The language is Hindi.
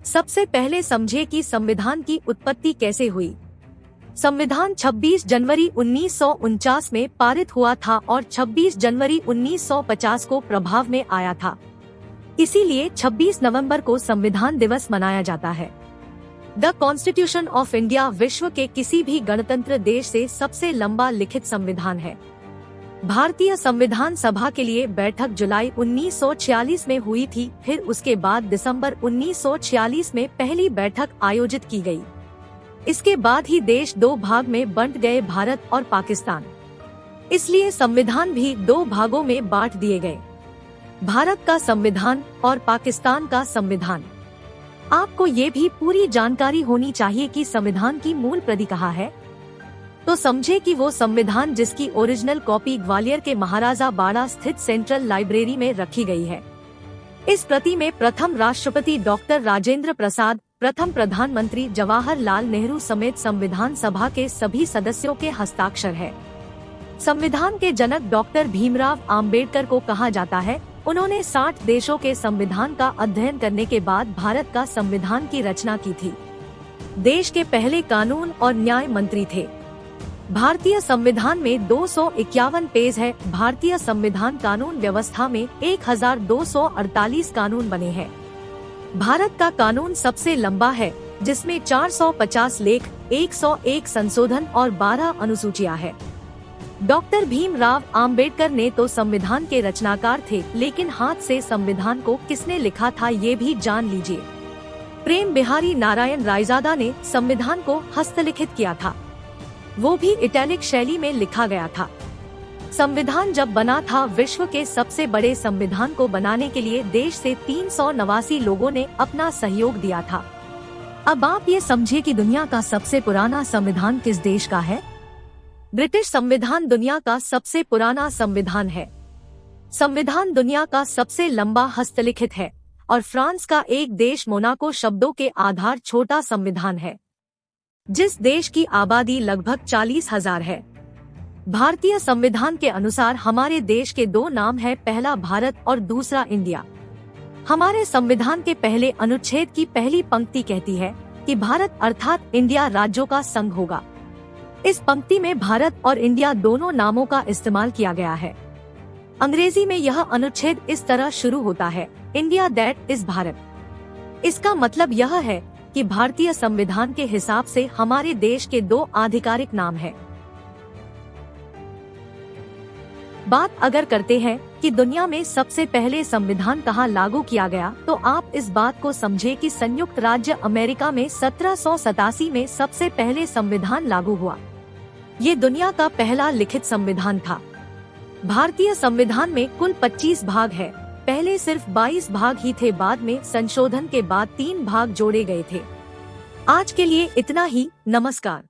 सबसे पहले समझे कि संविधान की उत्पत्ति कैसे हुई। संविधान 26 जनवरी 1949 में पारित हुआ था और 26 जनवरी 1950 को प्रभाव में आया था। इसीलिए 26 नवंबर को संविधान दिवस मनाया जाता है। द कॉन्स्टिट्यूशन ऑफ इंडिया विश्व के किसी भी गणतंत्र देश से सबसे लंबा लिखित संविधान है। भारतीय संविधान सभा के लिए बैठक जुलाई 1946 में हुई थी, फिर उसके बाद दिसंबर 1946 में पहली बैठक आयोजित की गई। इसके बाद ही देश दो भाग में बंट गए, भारत और पाकिस्तान। इसलिए संविधान भी दो भागों में बांट दिए गए, भारत का संविधान और पाकिस्तान का संविधान। आपको ये भी पूरी जानकारी होनी चाहिए कि संविधान की मूल प्रति कहाँ है। तो समझे कि वो संविधान जिसकी ओरिजिनल कॉपी ग्वालियर के महाराजा बाड़ा स्थित सेंट्रल लाइब्रेरी में रखी गई है। इस प्रति में प्रथम राष्ट्रपति डॉक्टर राजेंद्र प्रसाद, प्रथम प्रधानमंत्री जवाहरलाल नेहरू समेत संविधान सभा के सभी सदस्यों के हस्ताक्षर है। संविधान के जनक डॉक्टर भीमराव आम्बेडकर को कहा जाता है। उन्होंने 60 देशों के संविधान का अध्ययन करने के बाद भारत का संविधान की रचना की थी। देश के पहले कानून और न्याय मंत्री थे। भारतीय संविधान में 251 पेज है। भारतीय संविधान कानून व्यवस्था में 1248 कानून बने हैं। भारत का कानून सबसे लंबा है, जिसमें 450 लेख, 101 संशोधन और 12 अनुसूचियां हैं। डॉक्टर भीमराव आम्बेडकर ने तो संविधान के रचनाकार थे, लेकिन हाथ से संविधान को किसने लिखा था ये भी जान लीजिए। प्रेम बिहारी नारायण रायजादा ने संविधान को हस्तलिखित किया था, वो भी इटैलिक शैली में लिखा गया था। संविधान जब बना था, विश्व के सबसे बड़े संविधान को बनाने के लिए देश से 389 लोगों ने अपना सहयोग दिया था। अब आप ये समझिए कि दुनिया का सबसे पुराना संविधान किस देश का है। ब्रिटिश संविधान दुनिया का सबसे पुराना संविधान है। संविधान दुनिया का सबसे लंबा हस्तलिखित है और फ्रांस का एक देश मोनाको शब्दों के आधार छोटा संविधान है, जिस देश की आबादी लगभग 40,000 है। भारतीय संविधान के अनुसार हमारे देश के दो नाम है, पहला भारत और दूसरा इंडिया। हमारे संविधान के पहले अनुच्छेद की पहली पंक्ति कहती है कि भारत अर्थात इंडिया राज्यों का संघ होगा। इस पंक्ति में भारत और इंडिया दोनों नामों का इस्तेमाल किया गया है। अंग्रेजी में यह अनुच्छेद इस तरह शुरू होता है, इंडिया दैट इज भारत। इसका मतलब यह है कि भारतीय संविधान के हिसाब से हमारे देश के दो आधिकारिक नाम हैं। बात अगर करते हैं कि दुनिया में सबसे पहले संविधान कहाँ लागू किया गया, तो आप इस बात को समझे कि संयुक्त राज्य अमेरिका में 1787 में सबसे पहले संविधान लागू हुआ। ये दुनिया का पहला लिखित संविधान था। भारतीय संविधान में कुल 25 भाग है। पहले सिर्फ 22 भाग ही थे, बाद में संशोधन के बाद 3 भाग जोड़े गए थे। आज के लिए इतना ही। नमस्कार।